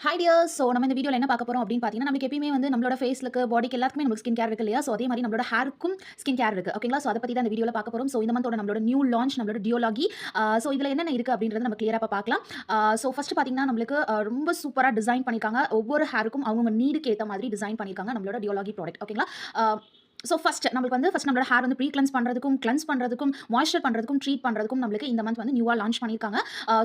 Hi tears. So நம்ம இந்த வீடியோவில் என்ன பார்க்க போகிறோம் அப்படின்னு பார்த்தீங்கன்னா, நமக்கு எப்பயுமே வந்து நம்மளோட ஃபேஸ்லுக்கு, பாடிக்கு எல்லாத்துக்குமே நமக்கு ஸ்கின் கேர் இருக்கு இல்லையா? ஸோ அதே மாதிரி நம்மளோட ஹேருக்கும் ஸ்கின் கேர் இருக்குது. ஓகேங்களா? ஸோ அதை பற்றி தான் இந்த வீடியோவில் பார்க்க போகிறோம். ஸோ இந்த மந்தோட நம்மளோட நியூ லான்ச் நம்மளோட டியோலாகி. ஸோ இதில் என்னென்ன இருக்குது அப்படின்றத நம்ம கிளியராக பார்க்கலாம். ஸோ ஃபஸ்ட்டு பார்த்தீங்கன்னா நம்மளுக்கு ரொம்ப சூப்பராக டிசைன் பண்ணியிருக்காங்க. ஒவ்வொரு ஹேருக்கும் அவங்க நீடுக்கு ஏற்ற மாதிரி டிசைன் பண்ணியிருக்காங்க நம்மளோட டியோலாகி ப்ராடக்ட். ஓகேங்களா? ஸோ ஃபஸ்ட் நம்மளோட ஹேர் வந்து ப்ரீ கிளென்ஸ் பண்ணுறதுக்கும் மாய்ஸ்சர் பண்ணுறதுக்கும் ட்ரீட் பண்ணுறதுக்கும் நம்மளுக்கு இந்த மந்த் வந்து நியூவாக லான்ச் பண்ணியிருக்காங்க.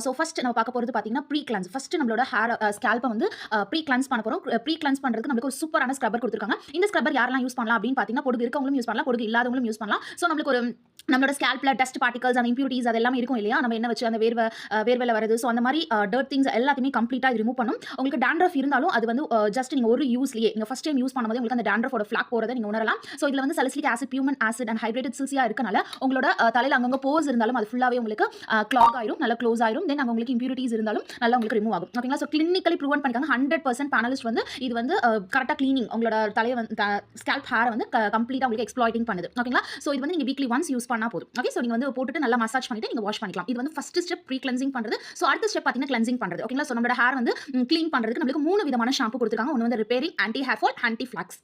ஸோ ஃபஸ்ட் நம்ம பார்க்க போகிறது பார்த்தீங்கன்னா ப்ரீ கிளென்ஸ். ஃபஸ்ட் நம்மளோட ஹேர் ஸ்கேல்பை வந்து ப்ரீ கிளென்ஸ் பண்ண போகிறோம். ப்ரீ கிளென்ஸ் பண்ணுறதுக்கு நம்மளுக்கு ஒரு சூப்பரான ஸ்க்ரப்பர் கொடுத்துருக்காங்க. இந்த ஸ்க்ரப்பர் யாரெல்லாம் யூஸ் பண்ணலாம் அப்படின்னு பார்த்தீங்கன்னா, பொடுகு இருக்கவங்களும் யூஸ் பண்ணலாம், பொடுகு இல்லாதவங்களும் யூஸ் பண்ணலாம். ஸோ நம்மளுக்கு ஒரு நம்மளோட ஸ்கேல்ப்ல டஸ்ட் பார்ட்டிகல்ஸ் அந்த இம்ப்யூரிட்டிஸ் அது எல்லாமே இருக்கும் இல்லையா? நம்ம என்ன வச்சு அந்த வேர்வையில் வருது. ஸோ அந்த மாதிரி டர்ட் திங்ஸ் எல்லாத்தையுமே கம்ப்ளீட்டாக இது ரிமூவ் பண்ணும். உங்களுக்கு டேண்ட்ரஃப் இருந்தாலும் அது வந்து ஜஸ்ட் நீங்கள் ஒரு யூஸ்லேயே நீங்கள் ஃபஸ்ட் டைம் யூஸ் பண்ணும்போது உங்களுக்கு அந்த டேண்ட்ரஃபோட ஃபிளாக் போகிறத நீங்கள் உணரலாம். ஸோ இதில் வந்து சலிசிலிக் ஆசிட், பியூமன் ஆசிட் அண்ட் ஹைட்ரேட்டட் சில்சியா இருக்கனால உங்களோட தலையில் அங்கங்கே போர்ஸ் இருந்தாலும் அது ஃபுல்லாகவே உங்களுக்கு கிளாக் ஆயிரும், நல்லா க்ளோஸ் ஆயிரும். தென் அங்கே உங்களுக்கு இம்ப்யூரிட்டிஸ் இருந்தாலும் நல்லா உங்களுக்கு ரிமூவ் ஆகும். ஓகேங்களா? ஸோ கிளினிக்கலி ப்ரூவன் பண்ணிக்காங்க. 100% பேனலிஸ்ட் வந்து இது வந்து கரெக்டாக க்ளீனிங் உங்களோட தலையை வந்து ஸ்கேல்ப் ஹேரை வந்து கம்ப்ளீட்டாக உங்களுக்கு எக்ஸ்ப்ளாய்டிங் பண்ணுது. ஓகேங்களா? ஸோ இது வந்து நீங்கள் வீக்லி ஒன்ஸ் யூஸ் பண்ணால் போதும். ஓகே? ஸோ நீங்கள் வந்து போட்டுட்டு நல்லா மசாஜ் பண்ணிட்டு நீங்கள் வாஷ் பண்ணிக்கலாம். இது வந்து ஃபர்ஸ்ட் ஸ்டெப் ப்ரீ கிளென்சிங் பண்ணுறது. ஸோ அடுத்த ஸ்டெப் பார்த்தீங்கன்னா கிளென்சிங் பண்ணுறது. ஓகேங்களா? ஸோ நம்மளோட ஹேர் வந்து க்ளீன் பண்ணுறதுக்கு நம்மளுக்கு 3 விதமான ஷாம்பு கொடுத்துருக்காங்க. ஒன்று வந்து repairing, anti hair fall, anti flag.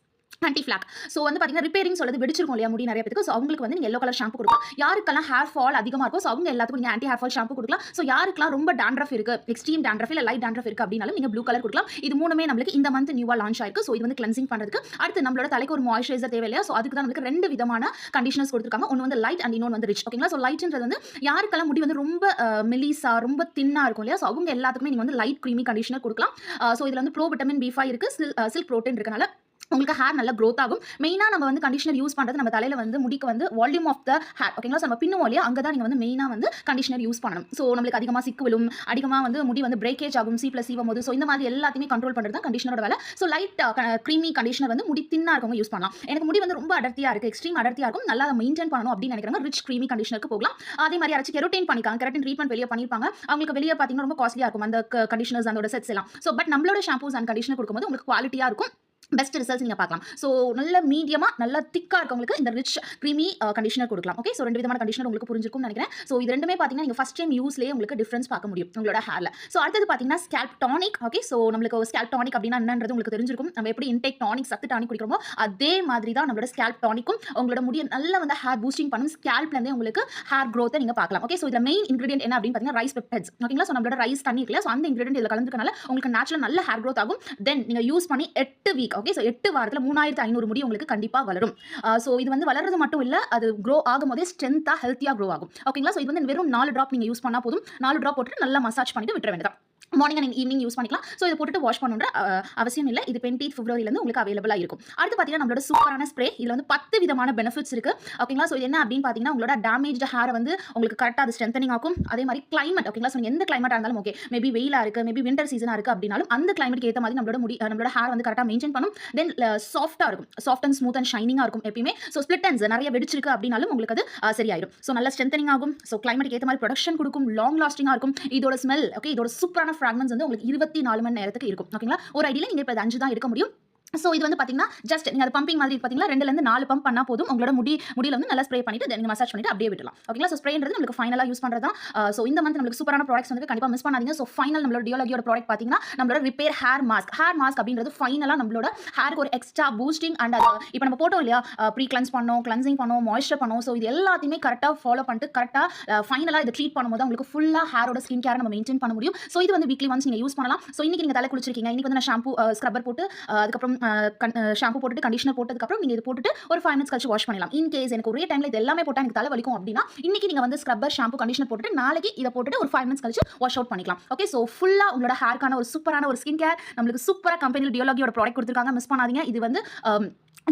So வந்து பார்த்தீங்கன்னா ரிப்பேரிங் சொல்றது வெடிச்சிருக்கும் இல்லையா முடி நிறைய பேருக்கு. ஸோ அவங்களுக்கு வந்து நீங்கள் எல்லோ கலர் ஷாம்பு கொடுக்கலாம். யாருக்கெல்லாம் ஹேர் ஃபால் அதிகமாக இருக்கும் ஸோ அவங்க எல்லாத்துக்கும் நீங்கள் ஆன்டி ஹேர் ஃபால் ஷாம்பு கொடுக்கலாம். ஸோ யாருக்கெல்லாம் ரொம்ப டேண்ட்ரஃப் இருக்குது, எக்ஸ்ட்ரீம் டேண்ட்ரஃப் இல்லை லைட் டேண்ட்ரஃப் இருக்குது அப்படின்னாலும் நீங்கள் ப்ளூ கலர் கொடுக்கலாம். இது மூணுமே நம்மளுக்கு இந்த மந்த் நியூவாக லான்ச் ஆயிருக்கு. ஸோ இது வந்து கிளென்சிங் பண்ணுறதுக்கு. அடுத்து நம்மளோட தலைக்கு ஒரு மாய்ஸ்சரைசர் தேவை இல்லையா? ஸோ அதுக்கு தான் நம்மளுக்கு 2 விதமான கண்டிஷனர்ஸ் கொடுத்துருக்காங்க. ஒன்று வந்து லைட் அண்ட் இன்னொன்று வந்து ரிச். ஓகேங்களா? ஸோ லைட்ன்றது வந்து யாருக்கெல்லாம் முடி வந்து ரொம்ப மெலிசா ரொம்ப தின்னாக இருக்கும் இல்லையா? ஸோ அவங்க எல்லாத்துக்குமே நீங்கள் வந்து லைட் க்ரீமி கண்டிஷனர் கொடுக்கலாம். ஸோ இதில் வந்து ப்ரோ விட்டமின் B5 இருக்குது, சில்க் ப்ரோட்டீன் இருக்கனால உங்களுக்கு ஹேர் நல்லா க்ரோத் ஆகும். மெயினாக நம்ம வந்து கண்டிஷனர் யூஸ் பண்ணுறது நம்ம தலையில் வந்து முடிக்கு வந்து வால்யூம் ஆஃப் த ஹேர். ஓகேங்களா? ஸோ நம்ம பின்னுவோம் இல்லையா? அங்கே தான் நீங்கள் வந்து மெயினாக வந்து கண்டிஷனர் யூஸ் பண்ணணும். ஸோ நம்மளுக்கு அதிகமாக சிக்கு விழும், அதிகமாக வந்து முடி வந்து பிரேக்கேஜ் ஆகும், C+C போது. ஸோ இந்த மாதிரி எல்லாத்தையுமே கண்ட்ரோல் பண்ணுறது தான் கண்டிஷனரோட வேலை. ஸோ லைட் க்ரீமி கண்டிஷனர் வந்து முடி தின்னாக இருக்கவங்க யூஸ் பண்ணலாம். எனக்கு முடி வந்து ரொம்ப அடர்த்தியாக இருக்குது, எக்ஸ்ட்ரீம் அடர்த்தியாக இருக்கும், நல்லா மெயின்டைன் பண்ணணும் அப்படின்னு நினைக்கிறாங்க, ரிச் க்ரீமி கண்டிஷனருக்கு போகலாம். அதே மாதிரி யாராச்சும் கெரோட்டின் பண்ணிக்காங்க, கெரோட்டின் ட்ரீட்மெண்ட் வெளியே பண்ணியிருப்பாங்க, அவங்களுக்கு வெளியே பார்த்தீங்கன்னா ரொம்ப காஸ்ட்லியாக இருக்கும் அந்த கண்டிஷனர்ஸ் அதோட செட்ஸ் எல்லாம். ஸோ பட் நம்மளோட ஷாம்பூஸ் அண்ட் கண்டிஷனர் கொடுக்கும்போது உங்களுக்கு குவாலிட்டியாக இருக்கும், பெஸ்ட் ரிசல்ட்ஸ் நீங்கள் பார்க்கலாம். ஸோ நல்ல மீடியமாக நல்ல திக்காக இருக்கவங்களுக்கு இந்த ரிச் க்ரீமி கண்டிஷனர் கொடுக்கலாம். ஓகே? ஸோ 2 விதமான கண்டிஷனர் உங்களுக்கு புரிஞ்சிருக்கும்னு நினைக்கிறேன். ஸோ இது ரெண்டுமே பார்த்தீங்கன்னா நீங்கள் ஃபஸ்ட் டைம் யூஸ்லேயே உங்களுக்கு டிஃப்ரென்ஸ் பார்க்க முடியும் உங்களோட ஹேரில். ஸோ அடுத்தது பார்த்தீங்கன்னா ஸ்கேல்ப் டானிக். ஓகே? ஸோ நம்மளுக்கு ஸ்கேல்ப் டானிக் அப்படின்னா என்னன்றது உங்களுக்கு தெரிஞ்சிருக்கும். நம்ம எப்படி இன்டேக் டானிக் சத்து டானிக் குடிக்கிறோமோ அதே மாதிரி தான் நம்மளோட ஸ்கேல்ப் டானிக்கும் உங்களோட முடிய நல்லா வந்து ஹேர் பூஸ்டிங் பண்ணும். ஸ்கேல்ப்லேருந்தே உங்களுக்கு ஹேர் க்ரோத்தை நீங்கள் பார்க்கலாம். ஓகே? ஸோ இதில் மெயின் இன்கிரீடியன்ட் என்ன அப்படின்னு பார்த்தீங்கன்னா ரைஸ் பெப்டைட்ஸ். ஓகேங்களா? ஸோ நம்மளோட ரைஸ் தண்ணி இருக்குல்ல, ஸோ அந்த இன்கிரீடியன்ட் இதில் கலந்துக்கனால உங்களுக்கு நேச்சுரல் நல்ல ஹேர் க்ரோத் ஆகும். தென் நீங்கள் யூஸ் பண்ணி 8 வீக். ஓகே? ஸோ 8 வாரத்தில் 3500 முடி உங்களுக்கு கண்டிப்பாக வளரும். ஸோ இது வந்து வளர்றது மட்டும் இல்லை, அது க்ரோ ஆகும் போதே ஸ்ட்ரென்த்தாக ஹெல்த்தியாக க்ரோ ஆகும். ஓகேங்களா? ஸோ இது வந்து வெறும் 4 ட்ராப் நீங்கள் யூஸ் பண்ணால் போதும். 4 ட்ராப் போட்டு நல்லா மசாஜ் பண்ணிட்டு விட்டுற வேண்டியதான். மார்னிங் அண்ட் ஈவினிங் யூஸ் பண்ணிக்கலாம். ஸோ இதை போட்டுட்டு வாஷ் பண்ணுற அவசியம் இல்லை. இது 20 பிப்ரவரியிலேருந்து உங்களுக்கு அவைலபிளாக இருக்கும். அடுத்து பார்த்தீங்கன்னா நம்மளோட சூப்பரான ஸ்ப்ரே. இதில் வந்து 10 விதமான பெனிஃபிட்ஸ் இருக்குது. ஓகேங்களா? ஸோ இது என்ன அப்படின்னு பார்த்தீங்கன்னா உங்களோட டேமேஜ்டு ஹேரை வந்து உங்களுக்கு கரெக்டாக அது ஸ்ட்ரென்தனிங் ஆகும். அதே மாதிரி கிளைமேட். ஓகேங்களா? ஸோ எந்த கிளைமேட்டாக இருந்தாலும் ஓகே, மேபி வெயிலாக இருக்குது, மேபி விண்டர் சீசனாக இருக்குது அப்படின்னாலும் அந்த கிளைமேட்டுக்கு ஏற்ற மாதிரி நம்மளோட ஹேர் வந்து கரெக்டாக மெயின்டைன் பண்ணும். தென் சாஃப்ட்டாக இருக்கும், சாஃப்ட் அண்ட் ஸ்மூத் அண்ட் ஷைனிங்காக இருக்கும் எப்பயுமே. ஸோ ஸ்பிளிட் எண்ட்ஸ் நிறைய வெடிச்சிருக்கு அப்படின்னாலும் உங்களுக்கு அது சரியாயிடும். ஸோ நல்ல ஸ்ட்ரென்தனிங் ஆகும். ஸோ கிளைமேட்டுக்கு ஏற்ற மாதிரி ப்ரொடக்ஷன் கொடுக்கும், லாங் லாஸ்டிங்காக இருக்கும். இதோட ஸ்மெல் ஓகே, இதோட சூப்பரான ஃப்ராக்ரன்ஸ் வந்து உங்களுக்கு 24 மணி நேரத்துக்கு இருக்கும். ஓகேங்களா? ஒரு ஐடியில் நீங்கள் இப்போ 5 தான் எடுக்க முடியும். ஸோ இது வந்து பார்த்தீங்கன்னா ஜஸ்ட் நீங்கள் அது பம்பிங் மாதிரி பார்த்தீங்கன்னா 2லேருந்து 4 பம்ப் பண்ணால் போதும். உங்களோட முடியில் வந்து நல்லா ஸ்ப்ரே பண்ணிட்டு நீங்கள் மசாஜ் பண்ணிட்டு அப்படியே விடலாம். ஓகேங்களா? ஸோ ஸ்ப்ரேன்றது உங்களுக்கு ஃபைனலாக யூஸ் பண்ணுறது தான். ஸோ இந்த மந்த் நம்மளுக்கு சூப்பரான ப்ராடக்ட்ஸ் வந்து கண்டிப்பாக மிஸ் பண்ணாதீங்க. ஸோ ஃபைனல் நம்மளோட டியோலாகியோட ப்ராடக்ட் பார்த்தீங்கன்னா நம்மளோட repair hair mask. Hair mask அப்படின்றது ஃபைனலாக நம்மளோட ஹேருக்கு ஒரு எக்ஸ்ட்ரா பூஸ்டிங் அண்ட் அது இப்போ நம்ம போட்டோம் இல்லையா, ப்ரீ கிளென்ஸ் பண்ணோம், கிளென்சிங் பண்ணோம், மாய்ஸ்சர் பண்ணோம். ஸோ இது எல்லாத்தையுமே கரெக்டாக ஃபாலோ பண்ணிட்டு கரெக்டாக ஃபைனலாக இதை ட்ரீட் பண்ணும்போது உங்களுக்கு ஃபுல்லாக ஹேரோட ஸ்கின் கேரை நம்ம மெயின்டைன் பண்ண முடியும். ஸோ இது வந்து வீக்லி ஒன்ஸ் நீங்கள் யூஸ் பண்ணலாம். ஸோ இன்றைக்கி நீங்கள் தலை குளிச்சிருக்கீங்க, இன்றைக்கி வந்து நான் ஷாம்பு ஸ்க்ரப்பர் போட்டு அதுக்கப்புறம் ஷாம்பு போட்டுட்டு கண்டிஷனர் போட்டதுக்கப்புறம் நீங்கள் இது போட்டுட்டு ஒரு 5 மினிட்ஸ் கழிச்சு வாஷ் பண்ணலாம். இன் கேஸ் எனக்கு ஒரே டைமில் இது எல்லாமே போட்டால் எனக்கு தலை வலிக்கும் அப்படின்னா இன்னைக்கு நீங்கள் வந்து ஸ்க்ரப்பர் ஷாம்பு கண்டிஷனர் போட்டுட்டு நாளைக்கு இதை போட்டுட்டு ஒரு 5 மினிட்ஸ் கழிச்சு வாஷ் அவுட் பண்ணிக்கலாம். ஓகே? ஸோ ஃபுல்லாக உங்களோட ஹேருக்கான ஒரு சூப்பரான ஒரு ஸ்கின் கேர் நம்மளுக்கு சூப்பராக கம்பெனியில் டியோலாகியோட ப்ராடக்ட் கொடுத்துருக்காங்க. மிஸ் பண்ணாதீங்க. இது வந்து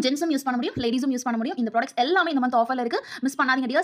ஜென்ஸும் யூஸ் பண்ண முடியும், லேடிஸும் யூஸ் பண்ண முடியும். இந்த ப்ராடக்ட்ஸ் எல்லாமே இந்த மந்த் ஆஃபரில் இருக்குது. மிஸ் பண்ணாதீங்க டியர்ஸ்.